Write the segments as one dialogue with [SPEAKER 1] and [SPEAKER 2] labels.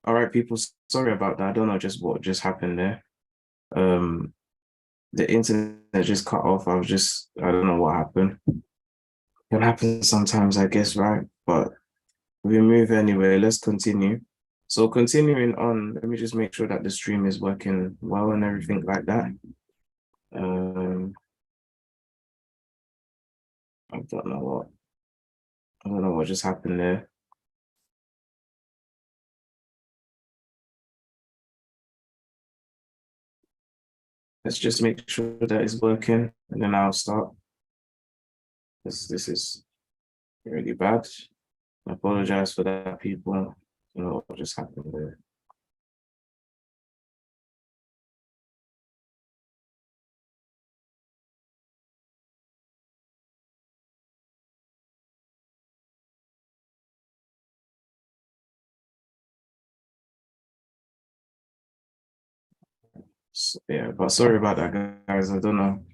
[SPEAKER 1] All right, people, sorry about that. I don't know just what just happened there. Um, the internet just cut off. I don't know what happened. It happens sometimes, I guess, right? But we move anyway. Let's continue. So continuing on, let me just make sure that the stream is working well and everything like that. Um, I don't know what, I don't know what just happened there. Let's just make sure that it's working and then I'll start. This is really bad. I apologize for that, people. You know what just happened there. So, yeah, but sorry about that, guys. I don't know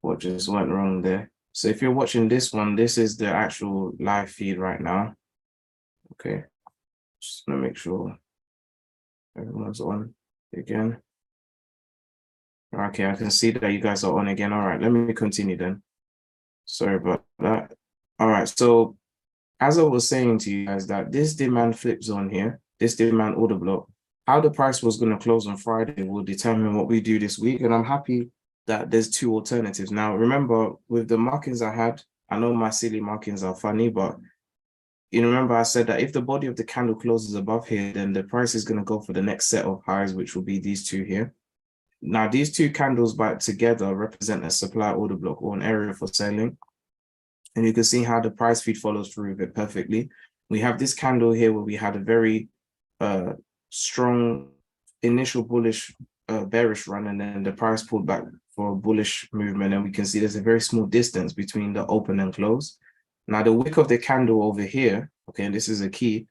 [SPEAKER 1] what just went wrong there. So if you're watching this one, this is the actual live feed right now. Okay, just gonna make sure everyone's on again. Okay, I can see that you guys are on again. All right, let me continue then. Sorry about that. All right, so as I was saying to you guys that this demand flip zone here, this demand order block, how the price was going to close on Friday will determine what we do this week. And I'm happy that there's two alternatives. Now, remember, with the markings I had, I know my silly markings are funny, but you remember I said that if the body of the candle closes above here, then the price is going to go for the next set of highs, which will be these two here. Now, these two candles by together represent a supply order block or an area for selling. And you can see how the price feed follows through with it perfectly. We have this candle here where we had a very strong initial bullish bearish run, and then the price pulled back for a bullish movement. And we can see there's a very small distance between the open and close. Now, the wick of the candle over here, okay, and this is a key,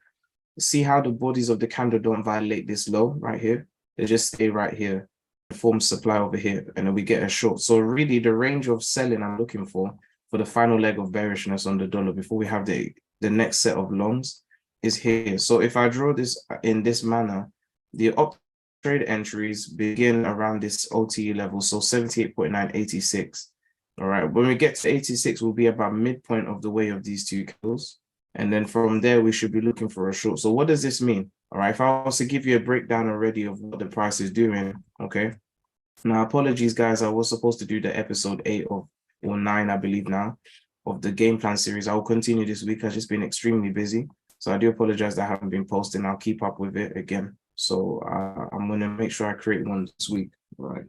[SPEAKER 1] see how the bodies of the candle don't violate this low right here? They just stay right here, form supply over here, and then we get a short. So really the range of selling I'm looking for the final leg of bearishness on the dollar before we have the next set of longs is here. So if I draw this in this manner, the up trade entries begin around this OTE level, so 78.986. All right, when we get to 86, we'll be about midpoint of the way of these two candles. And then from there, we should be looking for a short. So what does this mean? All right, if I was to give you a breakdown already of what the price is doing, okay. Now, apologies, guys. I was supposed to do the episode 8 or 9, I believe now, of the game plan series. I'll continue this week. I've just been extremely busy. So I do apologize that I haven't been posting. I'll keep up with it again. So I'm going to make sure I create one this week. All right.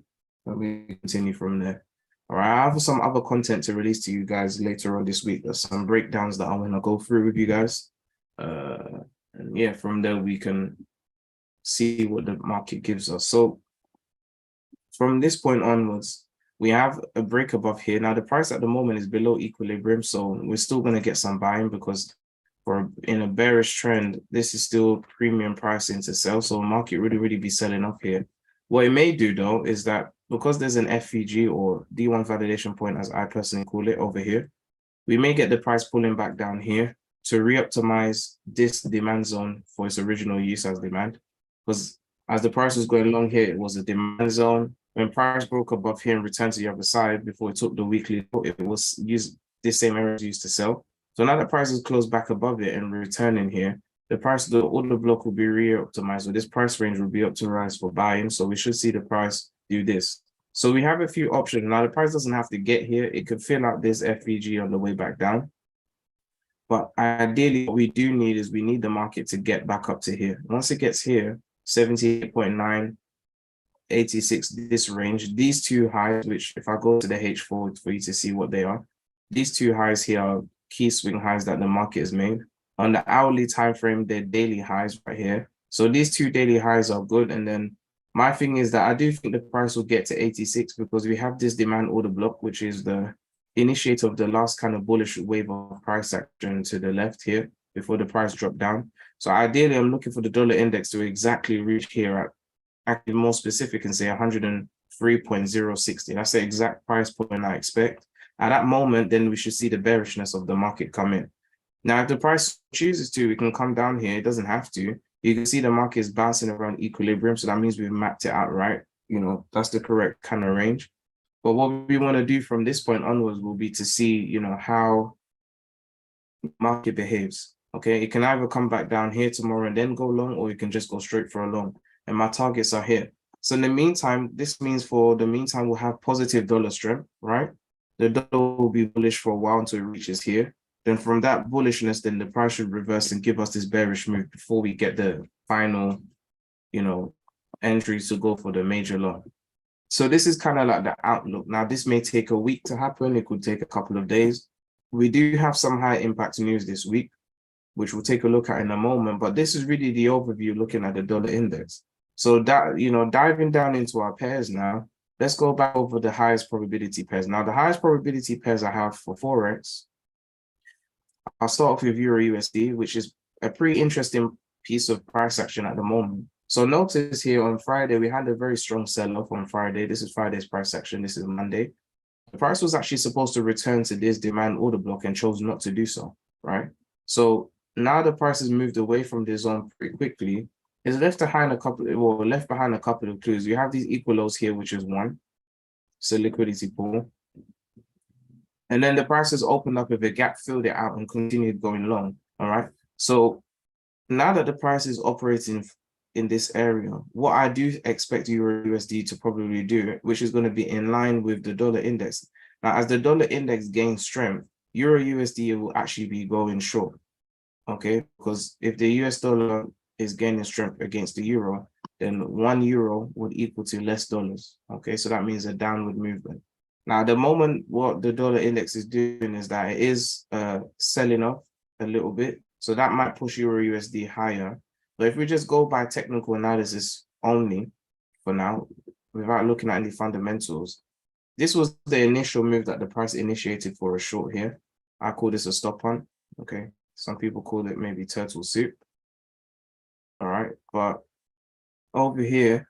[SPEAKER 1] Let me continue from there. All right. I have some other content to release to you guys later on this week. There's some breakdowns that I want to go through with you guys. And yeah, from there we can see what the market gives us. So from this point onwards, we have a break above here. Now, the price at the moment is below equilibrium, so we're still going to get some buying because in a bearish trend, this is still premium pricing to sell. So market really be selling up here. What it may do though is that because there's an FVG or D1 validation point, as I personally call it over here, we may get the price pulling back down here to re-optimize this demand zone for its original use as demand. Because as the price was going long here, it was a demand zone. When price broke above here and returned to the other side before it took the weekly, it was used this same area used to sell. So now that price is closed back above it and returning here, the price, the order block will be re-optimized. So this price range will be optimized for buying. So we should see the price do this. So we have a few options. Now the price doesn't have to get here. It could fill out this FVG on the way back down. But ideally, what we do need is we need the market to get back up to here. Once it gets here, 78.9, 86, this range, these two highs, which if I go to the H4 for you to see what they are, these two highs here are key swing highs that the market has made. On the hourly time frame, they're daily highs right here. So these two daily highs are good. And then my thing is that I do think the price will get to 86 because we have this demand order block, which is the initiator of the last kind of bullish wave of price action to the left here before the price dropped down. So ideally, I'm looking for the dollar index to exactly reach here at, actually more specific and say 103.060. That's the exact price point I expect. At that moment, then we should see the bearishness of the market come in. Now, if the price chooses to, we can come down here. It doesn't have to. You can see the market is bouncing around equilibrium. So that means we've mapped it out right. You know, that's the correct kind of range. But what we want to do from this point onwards will be to see, you know, how market behaves. Okay, it can either come back down here tomorrow and then go long, or you can just go straight for a long. And my targets are here. So in the meantime, this means for the meantime, we'll have positive dollar strength, right? The dollar will be bullish for a while until it reaches here. Then from that bullishness, then the price should reverse and give us this bearish move before we get the final, you know, entries to go for the major long. So this is kind of like the outlook. Now, this may take a week to happen. It could take a couple of days. We do have some high impact news this week, which we'll take a look at in a moment. But this is really the overview looking at the dollar index. So that, you know, diving down into our pairs now, let's go back over the highest probability pairs. Now, the highest probability pairs I have for Forex, I'll start off with Euro USD, which is a pretty interesting piece of price action at the moment. So notice here on Friday, we had a very strong sell-off on Friday. This is Friday's price action. This is Monday. The price was actually supposed to return to this demand order block and chose not to do so, right? So now the price has moved away from this zone pretty quickly. It's left behind a couple of clues. You have these equal lows here, which is one. So liquidity pool. And then the price has opened up with a gap, filled it out, and continued going long. All right. So now that the price is operating in this area, what I do expect Euro USD to probably do, which is going to be in line with the dollar index. Now, as the dollar index gains strength, Euro USD will actually be going short. Okay, because if the US dollar is gaining strength against the euro, then 1 euro would equal to less dollars. Okay, so that means a downward movement. Now, the moment what the dollar index is doing is that it is selling off a little bit. So that might push Euro USD higher. But if we just go by technical analysis only for now, without looking at any fundamentals, this was the initial move that the price initiated for a short here. I call this a stop on. Okay, some people call it maybe turtle soup. All right, but over here,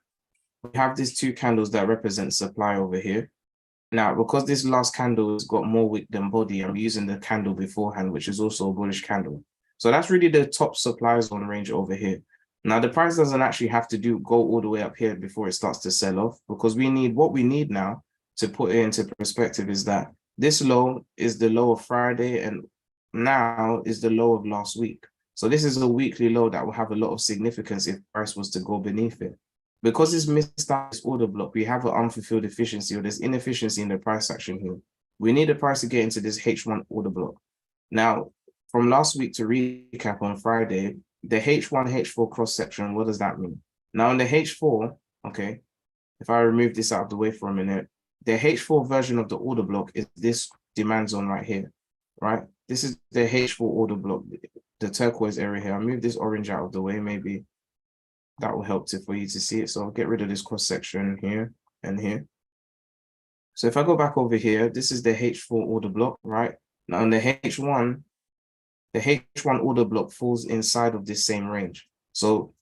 [SPEAKER 1] we have these two candles that represent supply over here. Now, because this last candle has got more wick than body, I'm using the candle beforehand, which is also a bullish candle. So that's really the top supply zone range over here. Now, the price doesn't actually have to go all the way up here before it starts to sell off, because what we need now to put it into perspective is that this low is the low of Friday and now is the low of last week. So this is a weekly low that will have a lot of significance if price was to go beneath it. Because it's missed out this order block, we have an unfulfilled efficiency, or there's inefficiency in the price action here. We need the price to get into this H1 order block. Now, from last week to recap on Friday, the H1, H4 cross section, what does that mean? Now in the H4, okay, if I remove this out of the way for a minute, the H4 version of the order block is this demand zone right here, right? This is the H4 order block, the turquoise area here. I'll move this orange out of the way, maybe that will help for you to see it. So I'll get rid of this cross section here and here. So if I go back over here, this is the H4 order block, right? Now in the H1 order block falls inside of this same range. So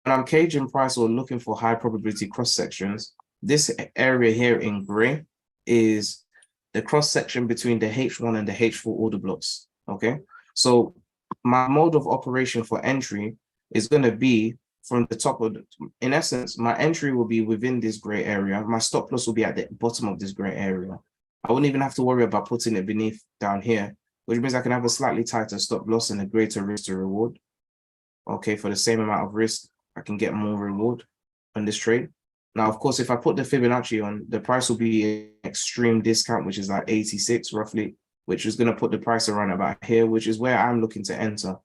[SPEAKER 1] when I'm caging price or looking for high probability cross sections, this area here in gray is the cross section between the H1 and the H4 order blocks. Okay, so my mode of operation for entry is going to be from the top of in essence, my entry will be within this gray area. My stop loss will be at the bottom of this gray area. I wouldn't even have to worry about putting it beneath down here, which means I can have a slightly tighter stop loss and a greater risk to reward. Okay, for the same amount of risk, I can get more reward on this trade. Now, of course, if I put the Fibonacci on, the price will be an extreme discount, which is like 86 roughly, which is going to put the price around about here, which is where I'm looking to enter.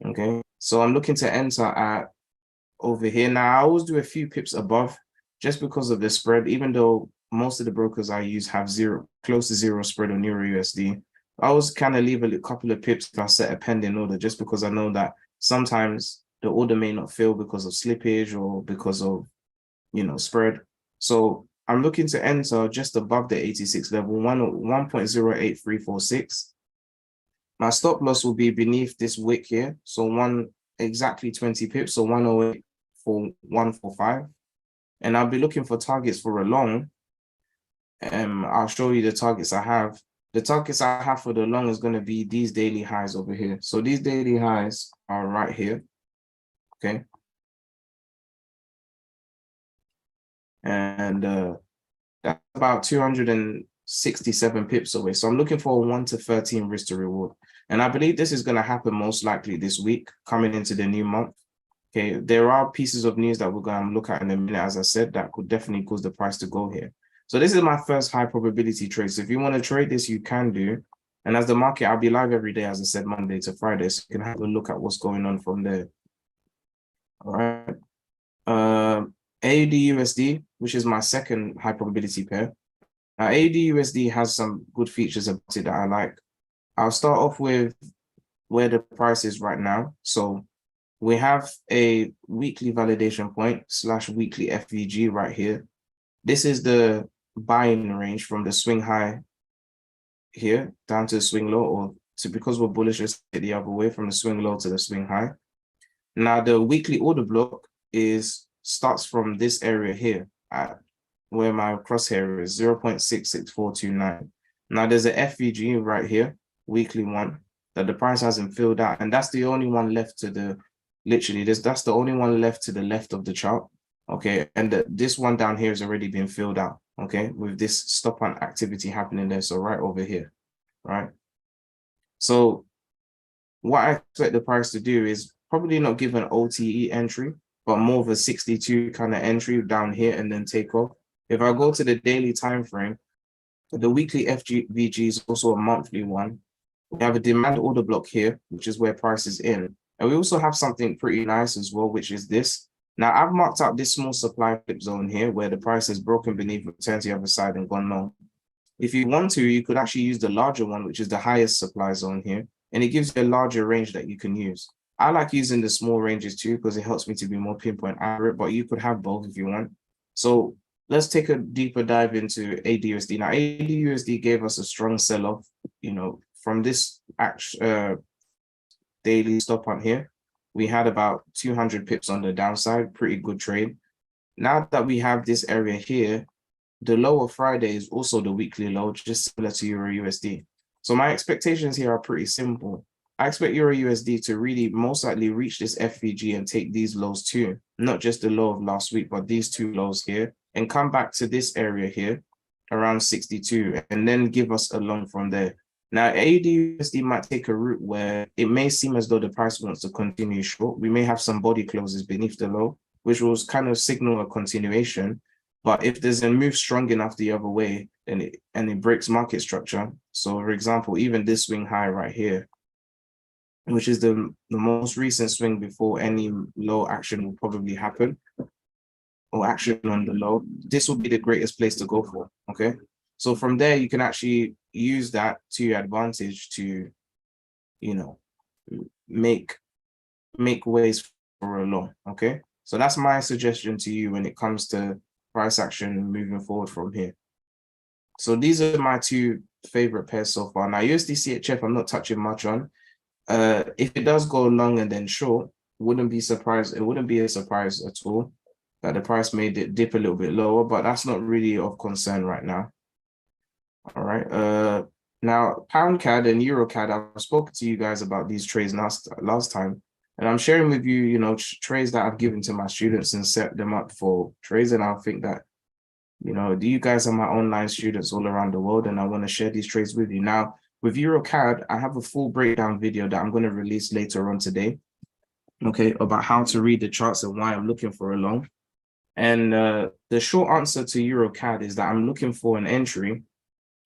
[SPEAKER 1] Okay, so I'm looking to enter at over here. Now, I always do a few pips above just because of the spread, even though most of the brokers I use have close to zero spread on Euro USD. I always kind of leave a couple of pips if I set a pending order, just because I know that sometimes the order may not fill because of slippage or because of, you know, spread. So I'm looking to enter just above the 86 level, 1.08346. My stop loss will be beneath this wick here. So exactly 20 pips, so 108.145. And I'll be looking for targets for a long. I'll show you the targets I have. The targets I have for the long is going to be these daily highs over here. So these daily highs are right here. okay? And that's about 267 pips away. So I'm looking for a 1 to 13 risk to reward. And I believe this is going to happen most likely this week, coming into the new month. Okay, there are pieces of news that we're going to look at in a minute, as I said, that could definitely cause the price to go here. So this is my first high probability trade. So if you want to trade this, you can do. And as the market, I'll be live every day, as I said, Monday to Friday. So you can have a look at what's going on from there. All right. AUD/USD, which is my second high probability pair. Now, AUD/USD has some good features about it that I like. I'll start off with where the price is right now. So we have a weekly validation point / weekly FVG right here. This is the buying range from the swing high here down to the swing low, or to, because we're bullish, let's get the other way from the swing low to the swing high. Now the weekly order block starts from this area here at where my crosshair is 0.66429. Now there's a FVG right here, weekly one, that the price hasn't filled out, and that's the only one left to the that's the only one left to the left of the chart. Okay, and this one down here has already been filled out. Okay, with this stop on activity happening there. So right over here, right? So what I expect the price to do is probably not give an OTE entry, but more of a 62 kind of entry down here and then take off. If I go to the daily time frame, the weekly FVG is also a monthly one. We have a demand order block here, which is where price is in. And we also have something pretty nice as well, which is this. Now, I've marked out this small supply flip zone here where the price has broken beneath, returned to the other side and gone low. If you want to, you could actually use the larger one, which is the highest supply zone here, and it gives you a larger range that you can use. I like using the small ranges too because it helps me to be more pinpoint accurate, but you could have both if you want. So let's take a deeper dive into AUD/USD. Now, AUD/USD gave us a strong sell-off, from this daily stop on here. We had about 200 pips on the downside, pretty good trade. Now that we have this area here, the low of Friday is also the weekly low, just similar to Euro/USD. So my expectations here are pretty simple. I expect Euro/USD to really most likely reach this FVG and take these lows too, not just the low of last week, but these two lows here, and come back to this area here around 62 and then give us a long from there. Now, AUD/USD might take a route where it may seem as though the price wants to continue short. We may have some body closes beneath the low, which will kind of signal a continuation. But if there's a move strong enough the other way, then it breaks market structure. So, for example, even this swing high right here, which is the most recent swing before any low action will probably happen, or action on the low, this will be the greatest place to go for. Okay. So from there, you can actually use that to your advantage to, make ways for a long. Okay. So that's my suggestion to you when it comes to price action moving forward from here. So these are my two favorite pairs so far. Now, USD/CHF, I'm not touching much on. If it does go long and then short, wouldn't be surprised. It wouldn't be a surprise at all that the price made it dip a little bit lower, but that's not really of concern right now. All right. Now, Pound CAD and Euro CAD, I've spoken to you guys about these trades last time, and I'm sharing with you, trades that I've given to my students and set them up for trades. And I think that, you guys are my online students all around the world, and I want to share these trades with you. Now, with Euro CAD, I have a full breakdown video that I'm going to release later on today, okay, about how to read the charts and why I'm looking for a long. And the short answer to Euro CAD is that I'm looking for an entry.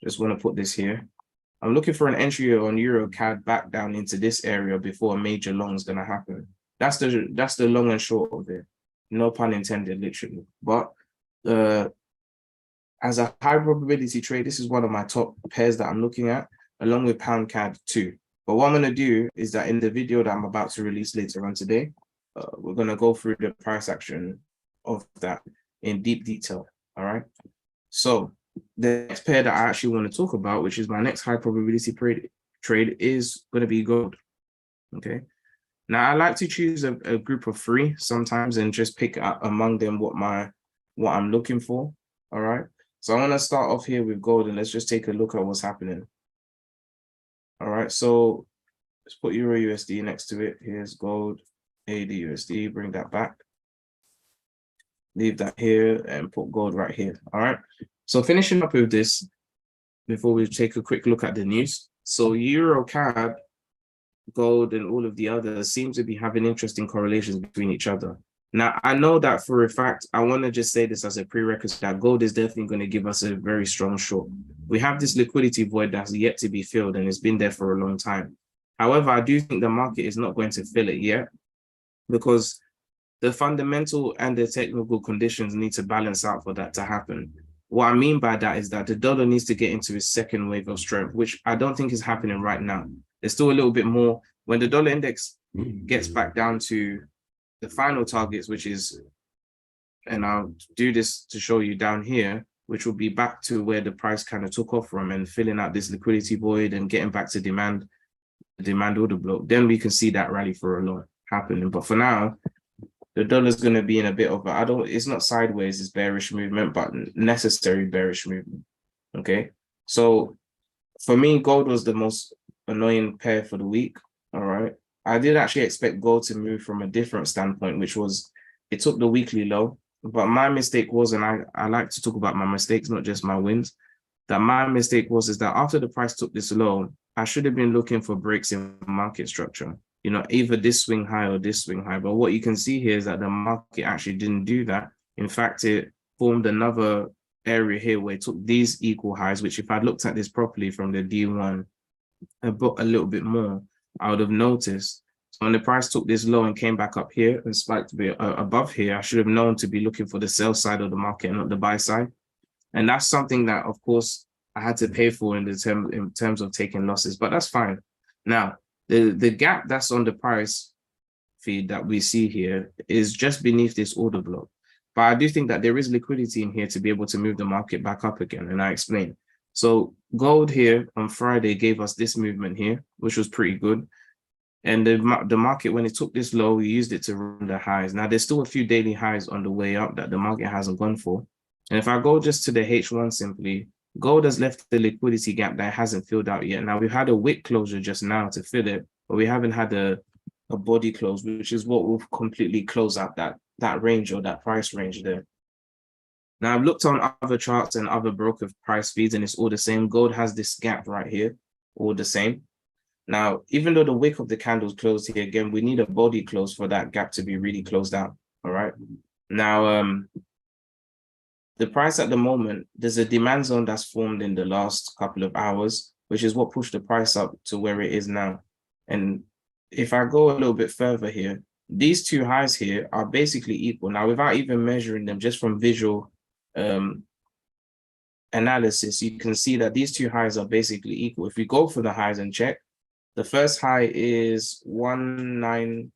[SPEAKER 1] Just want to put this here. I'm looking for an entry on Euro CAD back down into this area before a major long is going to happen. That's the long and short of it. No pun intended, literally. But as a high probability trade, this is one of my top pairs that I'm looking at, along with Pound CAD too. But what I'm going to do is that in the video that I'm about to release later on today, we're going to go through the price action of that in deep detail. All right. So the next pair that I actually want to talk about, which is my next high probability trade, is going to be gold. Okay. Now I like to choose a group of 3 sometimes and just pick among them what I'm looking for. All right. So I want to start off here with gold, and let's just take a look at what's happening. All right. So let's put Euro/USD next to it. Here's gold. AUD, bring that back. Leave that here and put gold right here. All right. So finishing up with this before we take a quick look at the news. So Euro CAD, gold, and all of the others seem to be having interesting correlations between each other. Now, I know that for a fact, I want to just say this as a prerequisite that gold is definitely going to give us a very strong short. We have this liquidity void that's yet to be filled and it's been there for a long time. However, I do think the market is not going to fill it yet because the fundamental and the technical conditions need to balance out for that to happen. What I mean by that is that the dollar needs to get into its second wave of strength, which I don't think is happening right now. There's still a little bit more. When the dollar index gets back down to the final targets, which is, and I'll do this to show you down here, which will be back to where the price kind of took off from and filling out this liquidity void and getting back to demand order block, then we can see that rally for a lot happening. But for now, the dollar's going to be in a bit of it's not sideways, it's bearish movement, but necessary bearish movement. Okay. So for me, gold was the most annoying pair for the week. All right. I did actually expect gold to move from a different standpoint, which was it took the weekly low. But my mistake was, and I like to talk about my mistakes, not just my wins, that my mistake is that after the price took this low, I should have been looking for breaks in market structure. You know, either this swing high or this swing high. But what you can see here is that the market actually didn't do that. In fact, it formed another area here where it took these equal highs, which if I'd looked at this properly from the D1 a little bit more, I would have noticed. So when the price took this low and came back up here and spiked a bit above here, I should have known to be looking for the sell side of the market and not the buy side. And that's something that, of course, I had to pay for in terms of taking losses, but that's fine. Now, the gap that's on the price feed that we see here is just beneath this order block. But I do think that there is liquidity in here to be able to move the market back up again, and I explain. So gold here on Friday gave us this movement here, which was pretty good. And the market, when it took this low, we used it to run the highs. Now, there's still a few daily highs on the way up that the market hasn't gone for. And if I go just to the H1 simply, gold has left the liquidity gap that hasn't filled out yet. Now, we've had a wick closure just now to fill it, but we haven't had a body close, which is what will completely close out that range or that price range there. Now, I've looked on other charts and other broker price feeds, and it's all the same. Gold has this gap right here, all the same. Now, even though the wick of the candle's closed here, again, we need a body close for that gap to be really closed out, all right? Now, the price at the moment, there's a demand zone that's formed in the last couple of hours, which is what pushed the price up to where it is now. And if I go a little bit further here, these two highs here are basically equal. Now, without even measuring them, just from visual analysis, you can see that these two highs are basically equal. If we go for the highs and check, the first high is 19.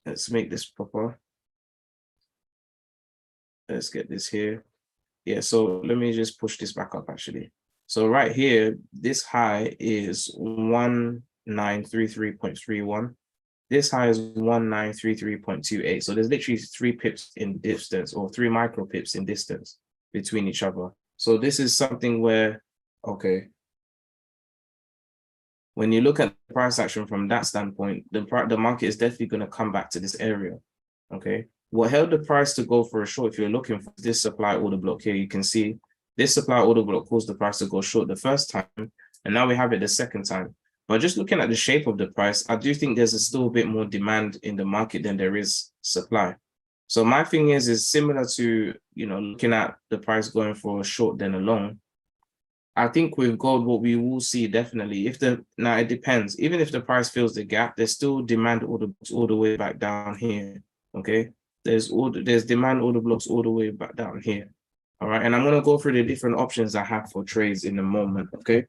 [SPEAKER 1] Let's make this proper. Let's get this here. Yeah, so let me just push this back up actually. So right here, this high is 1933.31. This high is 1933.28. So there's literally 3 pips in distance, or 3 micro pips in distance between each other. So this is something where, okay, when you look at the price action from that standpoint, the market is definitely going to come back to this area. Okay. What held the price to go for a short, if you're looking for this supply order block here, you can see this supply order block caused the price to go short the first time, and now we have it the second time. But just looking at the shape of the price, I do think there's still a bit more demand in the market than there is supply. So my thing is similar to, you know, looking at the price going for a short than a long. I think with gold, what we will see definitely, now it depends. Even if the price fills the gap, there's still demand all the way back down here. Okay, there's demand order blocks all the way back down here. All right, and I'm gonna go through the different options I have for trades in a moment. Okay,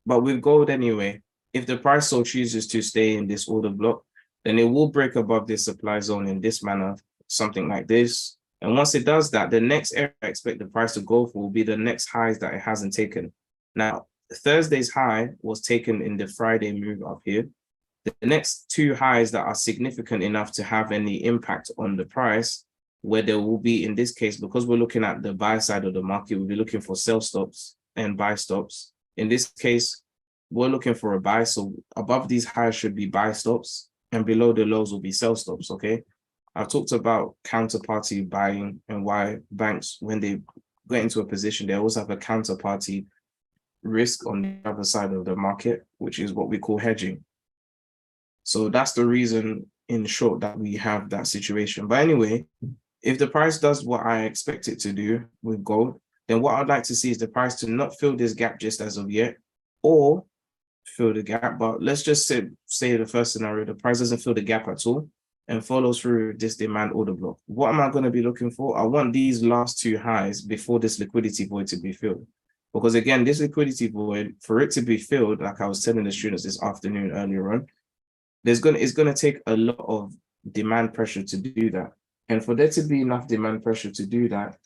[SPEAKER 1] but with gold anyway, if the price so chooses to stay in this order block, then it will break above this supply zone in this manner, something like this. And once it does that, the next area I expect the price to go for will be the next highs that it hasn't taken. Now, Thursday's high was taken in the Friday move up here. The next 2 highs that are significant enough to have any impact on the price, where there will be, in this case, because we're looking at the buy side of the market, we'll be looking for sell stops and buy stops. In this case, we're looking for a buy. So above these highs should be buy stops. and below the lows will be sell stops, okay? I've talked about counterparty buying and why banks, when they get into a position, they always have a counterparty risk on the other side of the market, which is what we call hedging. So that's the reason, in short, that we have that situation. But anyway, if the price does what I expect it to do with gold, then what I'd like to see is the price to not fill this gap just as of yet, or fill the gap. But let's just say the first scenario, the price doesn't fill the gap at all and follows through this demand order block. What am I going to be looking for? I want these last two highs before this liquidity void to be filled. Because again, this liquidity void, for it to be filled, like I was telling the students this afternoon earlier on, it's going to take a lot of demand pressure to do that. And for there to be enough demand pressure to do that,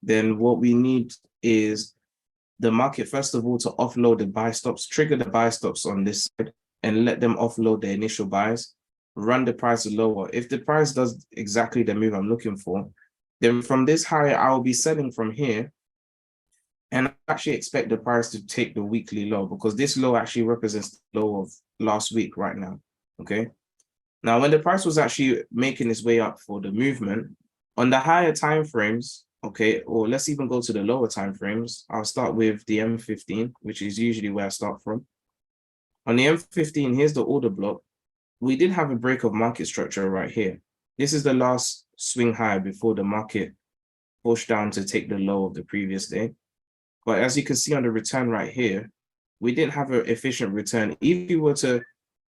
[SPEAKER 1] then what we need is the market, first of all, to offload the buy stops, trigger the buy stops on this side, and let them offload the initial buys, run the price lower. If the price does exactly the move I'm looking for, then from this high, I'll be selling from here. And I actually expect the price to take the weekly low, because this low actually represents the low of last week right now, okay? Now, when the price was actually making its way up for the movement, on the higher time frames, okay, or let's even go to the lower time frames, I'll start with the M15, which is usually where I start from. On the M15, here's the order block. We did have a break of market structure right here. This is the last swing high before the market pushed down to take the low of the previous day. But as you can see on the return right here, we didn't have an efficient return. If you were to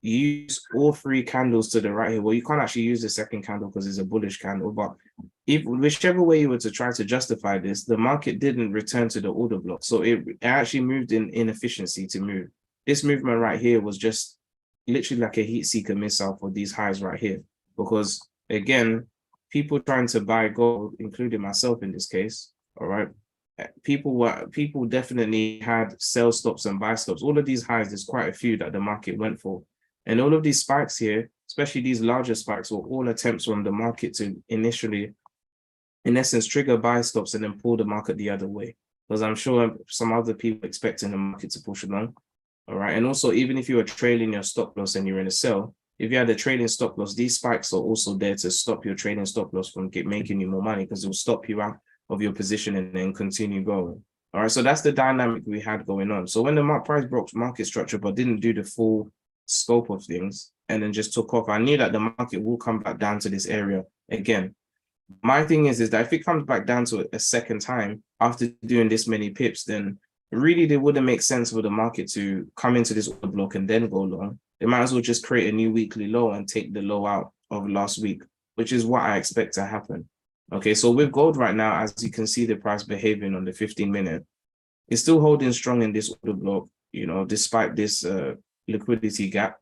[SPEAKER 1] use all three candles to the right here, well, you can't actually use the second candle because it's a bullish candle, but if whichever way you were to try to justify this, the market didn't return to the order block. So it actually moved in inefficiency to move. This movement right here was just literally like a heat seeker missile for these highs right here, because again, people trying to buy gold, including myself in this case, all right, people definitely had sell stops and buy stops. All of these highs, there's quite a few that the market went for. And all of these spikes here, especially these larger spikes, were all attempts from the market to initially, in essence, trigger buy stops and then pull the market the other way. Because I'm sure some other people expecting the market to push along. All right. And also, even if you are trailing your stop loss and you're in a sell, if you had a trading stop loss, these spikes are also there to stop your trading stop loss from making you more money, because it will stop you out of your position and then continue going. All right. So that's the dynamic we had going on. So when the price broke market structure but didn't do the full scope of things and then just took off, I knew that the market will come back down to this area again. My thing is that if it comes back down to a second time after doing this many pips, then really it wouldn't make sense for the market to come into this order block and then go long. They might as well just create a new weekly low and take the low out of last week, which is what I expect to happen. Okay, so with gold right now, as you can see the price behaving on the 15-minute, it's still holding strong in this order block, despite this liquidity gap.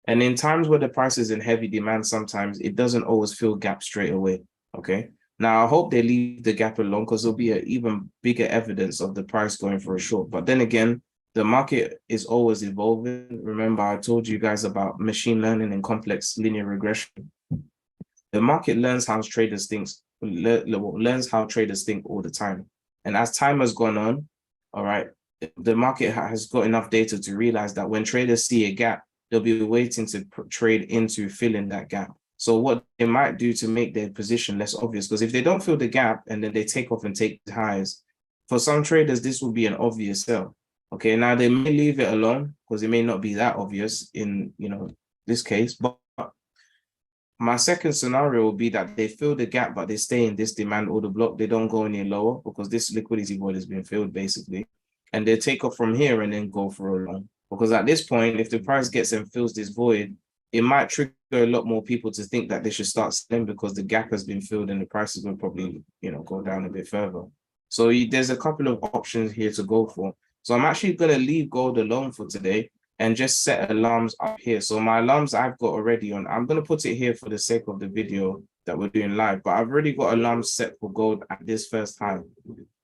[SPEAKER 1] And in times where the price is in heavy demand, sometimes it doesn't always fill gap straight away. Okay. Now I hope they leave the gap alone, because there'll be an even bigger evidence of the price going for a short. But then again, the market is always evolving. Remember, I told you guys about machine learning and complex linear regression. The market learns how traders think, learns how traders think all the time. And as time has gone on, all right, the market has got enough data to realize that when traders see a gap, they'll be waiting to trade into filling that gap. So what they might do to make their position less obvious, because if they don't fill the gap and then they take off and take the highs, for some traders, this will be an obvious sell. Okay, now they may leave it alone because it may not be that obvious in this case. But my second scenario will be that they fill the gap, but they stay in this demand order block. They don't go any lower because this liquidity void has been filled basically. And they take off from here and then go for a long. Because at this point, if the price gets and fills this void, it might trigger a lot more people to think that they should start selling because the gap has been filled and the prices will probably, go down a bit further. So there's a couple of options here to go for. So I'm actually going to leave gold alone for today and just set alarms up here. So my alarms I've got already on, I'm going to put it here for the sake of the video that we're doing live, but I've already got alarms set for gold at this first high.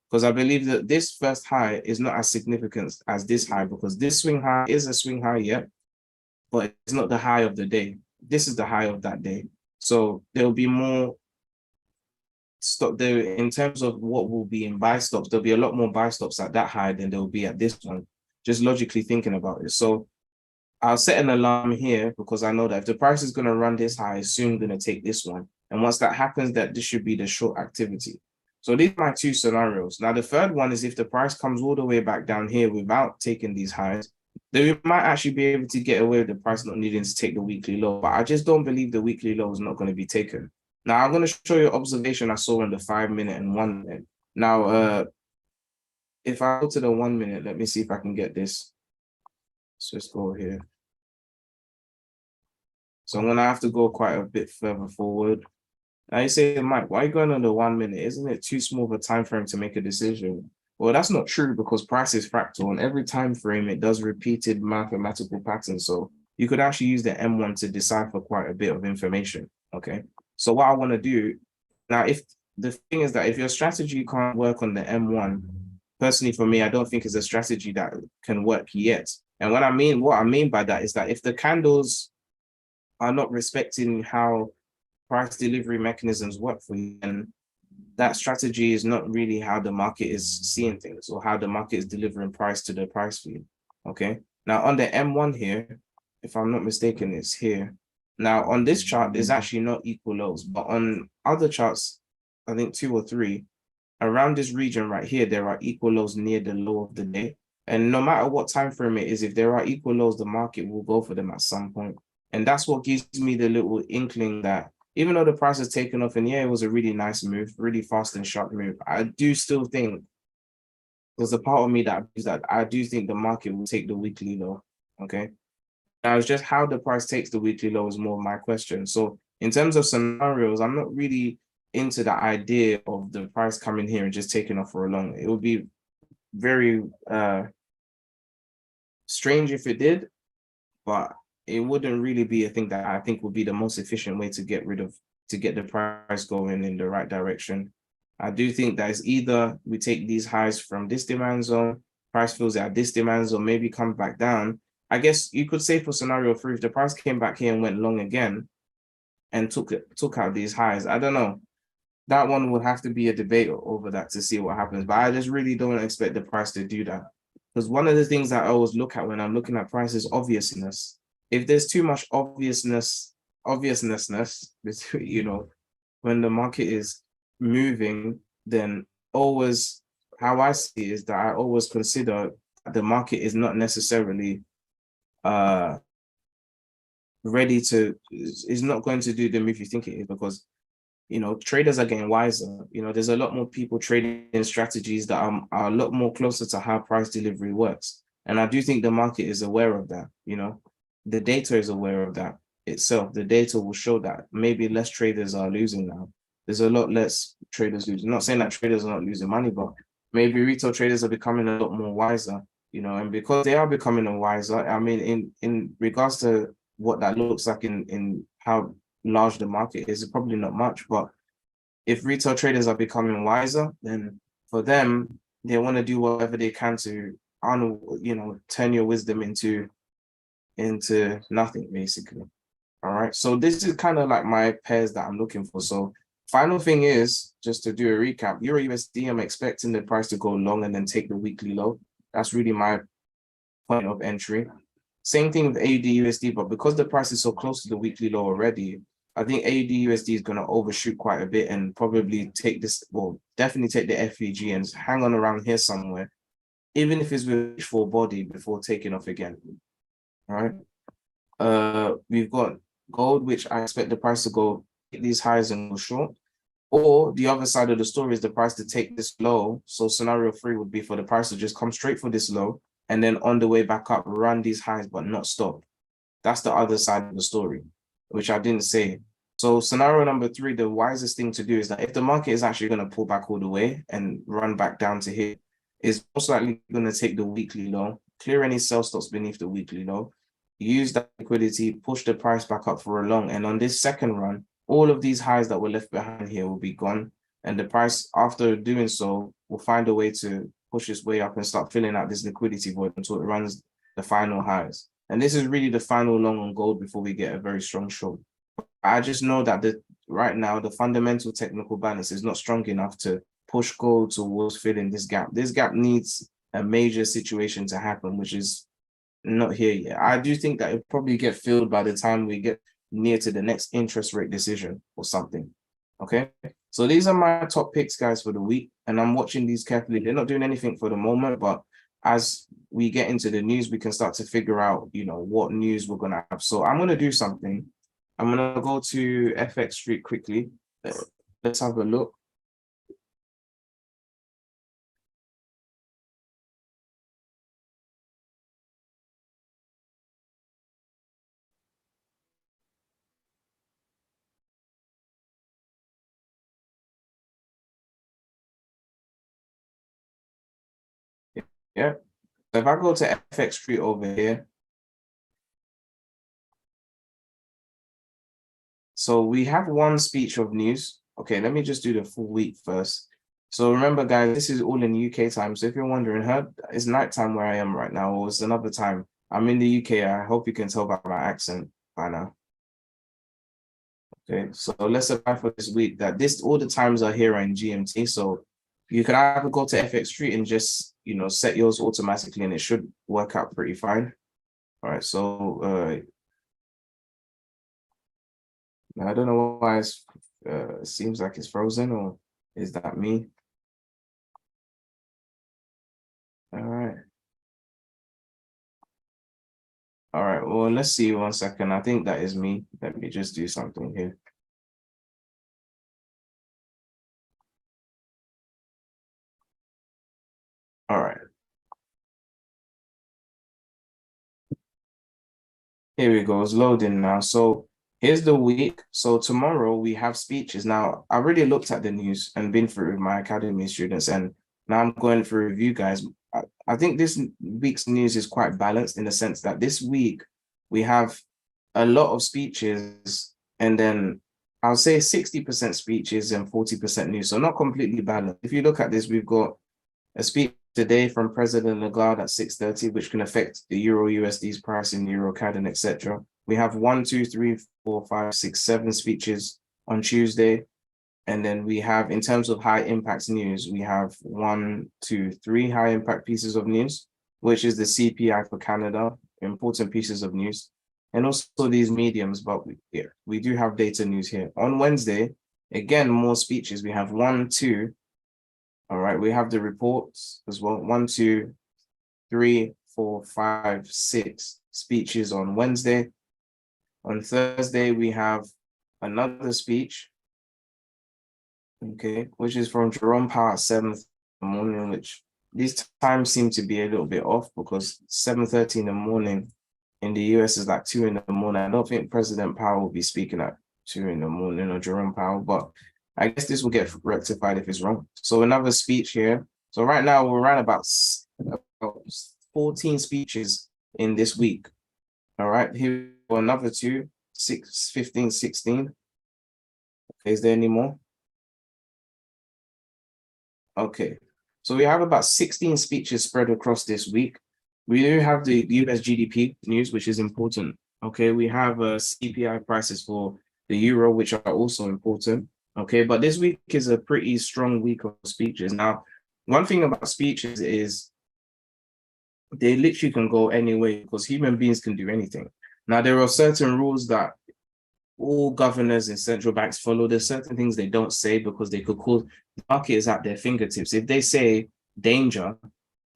[SPEAKER 1] Because I believe that this first high is not as significant as this high, because this swing high is a swing high, yet, but it's not the high of the day. This is the high of that day. So there'll be more stop there in terms of what will be in buy stops. There'll be a lot more buy stops at that high than there will be at this one, just logically thinking about it. So I'll set an alarm here because I know that if the price is going to run this high, it's soon going to take this one. And once that happens, that this should be the short activity. So these are my two scenarios. Now, the third one is if the price comes all the way back down here without taking these highs, then we might actually be able to get away with the price not needing to take the weekly low. But I just don't believe the weekly low is not going to be taken. Now, I'm going to show you an observation I saw in the 5 minute and 1 minute. Now, if I go to the 1 minute, let me see if I can get this. So let's go here. So I'm going to have to go quite a bit further forward. Now you say, Mike, why are you going on the 1 minute? Isn't it too small of a time frame to make a decision? Well, that's not true because price is fractal. And every time frame, it does repeated mathematical patterns. So you could actually use the M1 to decipher quite a bit of information. Okay. So what I want to do now, if the thing is that if your strategy can't work on the M1, personally for me, I don't think it's a strategy that can work yet. And what I mean by that is that if the candles are not respecting how price delivery mechanisms work for you, and that strategy is not really how the market is seeing things or how the market is delivering price to the price for you. Okay. Now on the M1 here, if I'm not mistaken, it's here. Now on this chart, there's actually not equal lows, but on other charts, I think 2 or 3, around this region right here, there are equal lows near the low of the day. And no matter what time frame it is, if there are equal lows, the market will go for them at some point. And that's what gives me the little inkling that even though the price has taken off, and yeah, it was a really nice move, really fast and sharp move, I do still think there's a part of me that I do think the market will take the weekly low. Okay. Now it's just how the price takes the weekly low is more of my question. So in terms of scenarios, I'm not really into the idea of the price coming here and just taking off for a long. It would be very strange if it did, but it wouldn't really be a thing that I think would be the most efficient way to get the price going in the right direction. I do think that it's either we take these highs from this demand zone, price fills at this demand zone, maybe comes back down. I guess you could say for scenario 3, if the price came back here and went long again and took out these highs, I don't know. That one would have to be a debate over that to see what happens. But I just really don't expect the price to do that. Because one of the things that I always look at when I'm looking at price is obviousness. If there's too much obviousness, you know, when the market is moving, then always how I see it is that I always consider the market is not necessarily ready to, is not going to do the move you think it is, because you know, traders are getting wiser. You know, there's a lot more people trading strategies that are a lot more closer to how price delivery works. And I do think the market is aware of that. You know, the data is aware of that itself. The data will show that maybe less traders are losing now. There's a lot less traders losing. I'm not saying that traders are not losing money, but maybe retail traders are becoming a lot more wiser, you know, and because they are becoming wiser, I mean, in regards to what that looks like in how large the market is, probably not much, but if retail traders are becoming wiser, then for them, they want to do whatever they can to, you know, turn your wisdom into nothing, basically. All right. So this is kind of like my pairs that I'm looking for. So final thing is, just to do a recap, Euro USD, I'm expecting the price to go long and then take the weekly low. That's really my point of entry. Same thing with AUD USD, but because the price is so close to the weekly low already, I think AUD USD is going to overshoot quite a bit and probably take this, well, definitely take the FVG and hang on around here somewhere, even if it's with full body before taking off again. All right. We've got gold, which I expect the price to go hit these highs and go short. Or the other side of the story is the price to take this low. So scenario 3 would be for the price to just come straight for this low and then on the way back up, run these highs, but not stop. That's the other side of the story, which I didn't say. So scenario number 3, the wisest thing to do is that if the market is actually going to pull back all the way and run back down to here, is most likely going to take the weekly low, clear any sell stops beneath the weekly low, use that liquidity, push the price back up for a long. And on this second run, all of these highs that were left behind here will be gone. And the price, after doing so, will find a way to push its way up and start filling out this liquidity void until it runs the final highs. And this is really the final long on gold before we get a very strong short. I just know that right now, the fundamental technical balance is not strong enough to push gold towards filling this gap. This gap needs a major situation to happen, which is not here yet. I do think that it'll probably get filled by the time we get near to the next interest rate decision or something. Okay. So these are my top picks, guys, for the week. And I'm watching these carefully. They're not doing anything for the moment, but as we get into the news, we can start to figure out, what news we're gonna have. So I'm gonna do something. I'm gonna go to FX Street quickly. Let's have a look. Yeah. So if I go to FX Street over here, so we have one speech of news. Okay, let me just do the full week first. So remember, guys, this is all in UK time. So if you're wondering, it's nighttime where I am right now, or it's another time. I'm in the UK. I hope you can tell by my accent by now. Okay, so let's apply for this week that all the times are here in GMT. So you can either go to FX Street and just set yours automatically, and it should work out pretty fine. All right, so I don't know why it seems like it's frozen, or is that me? All right. All right, well, let's see 1 second. I think that is me. Let me just do something here. All right. Here we go. It's loading now. So here's the week. So tomorrow we have speeches. Now, I already looked at the news and been through with my academy students, and now I'm going through review, guys. I think this week's news is quite balanced in the sense that this week we have a lot of speeches, and then I'll say 60% speeches and 40% news. So not completely balanced. If you look at this, we've got a speech today from President Lagarde at 6:30, which can affect the Euro USD's price in Euro CAD and etc. We have 1, 2, 3, 4, 5, 6, 7 speeches on Tuesday. And then we have, in terms of high impact news, we have 1, 2, 3 high impact pieces of news, which is the CPI for Canada, important pieces of news. And also these mediums, but we do have data news here. On Wednesday, again, more speeches. We have 1, 2. All right, we have the reports as well. 1, 2, 3, 4, 5, 6 speeches on Wednesday. On Thursday, we have another speech, okay, which is from Jerome Powell at 7 in the morning, which these times seem to be a little bit off because 7:30 in the morning in the US is like 2 in the morning. I don't think President Powell will be speaking at 2 in the morning, or Jerome Powell, but I guess this will get rectified if it's wrong. So another speech here. So right now we're around about 14 speeches in this week. All right, here another 2, 6, 15, 16. Okay, is there any more? Okay, so we have about 16 speeches spread across this week. We do have the US GDP news, which is important. Okay, we have CPI prices for the euro, which are also important. Okay, but this week is a pretty strong week of speeches. Now, one thing about speeches is they literally can go any way because human beings can do anything. Now, there are certain rules that all governors and central banks follow. There's certain things they don't say because they could cause the market is at their fingertips. If they say danger,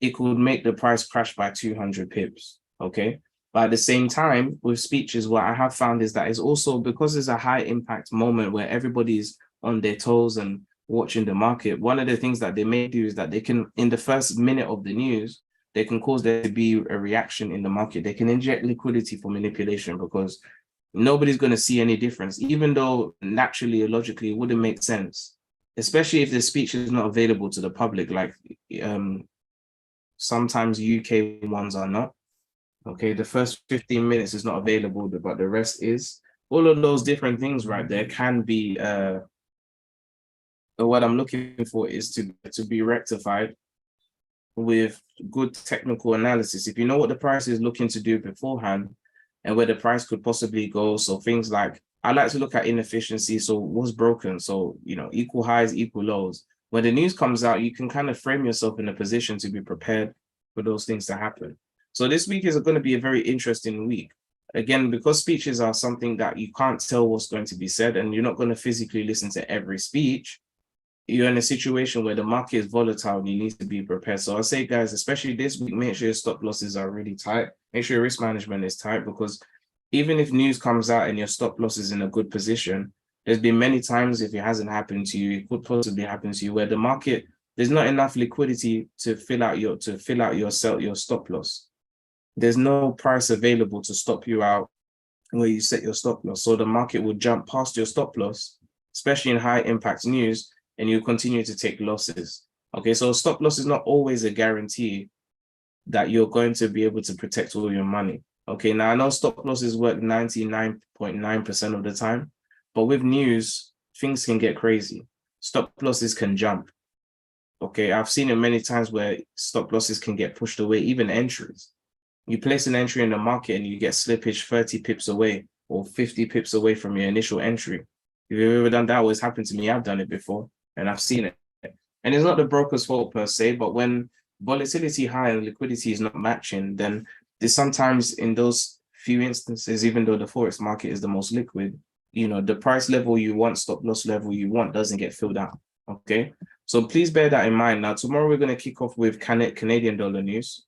[SPEAKER 1] it could make the price crash by 200 pips. Okay. But at the same time, with speeches, what I have found is that it's also because there's a high impact moment where everybody's on their toes and watching the market. One of the things that they may do is that they can, in the first minute of the news, they can cause there to be a reaction in the market. They can inject liquidity for manipulation because nobody's going to see any difference, even though naturally or logically it wouldn't make sense, especially if the speech is not available to the public. Like sometimes UK ones are not. Okay, the first 15 minutes is not available, but the rest is. All of those different things right there can be what I'm looking for is to be rectified with good technical analysis. If you know what the price is looking to do beforehand and where the price could possibly go, so things like, I like to look at inefficiency. So what's broken? So, equal highs, equal lows. When the news comes out, you can kind of frame yourself in a position to be prepared for those things to happen. So this week is going to be a very interesting week. Again, because speeches are something that you can't tell what's going to be said, and you're not going to physically listen to every speech, you're in a situation where the market is volatile and you need to be prepared. So I say, guys, especially this week, make sure your stop losses are really tight. Make sure your risk management is tight, because even if news comes out and your stop loss is in a good position, there's been many times, if it hasn't happened to you, it could possibly happen to you, where the market, there's not enough liquidity to fill out your your stop loss. There's no price available to stop you out where you set your stop loss. So the market will jump past your stop loss, especially in high impact news, and you continue to take losses. Okay, so stop loss is not always a guarantee that you're going to be able to protect all your money. Okay, now I know stop losses work 99.9% of the time, but with news, things can get crazy. Stop losses can jump. Okay, I've seen it many times where stop losses can get pushed away, even entries. You place an entry in the market and you get slippage 30 pips away or 50 pips away from your initial entry. If you've ever done that, always happened to me. I've done it before and I've seen it. And it's not the broker's fault per se, but when volatility high and liquidity is not matching, then there's sometimes in those few instances, even though the Forex market is the most liquid, you know, the price level you want, stop loss level you want doesn't get filled out. Okay. So please bear that in mind. Now, tomorrow we're going to kick off with Canadian dollar news.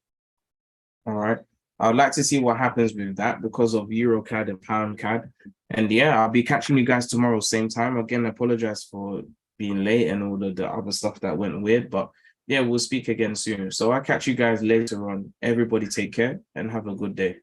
[SPEAKER 1] All right. I would like to see what happens with that because of EuroCAD and PoundCAD. And yeah, I'll be catching you guys tomorrow, same time. Again, I apologize for being late and all of the other stuff that went weird, but yeah, we'll speak again soon. So I'll catch you guys later on. Everybody take care and have a good day.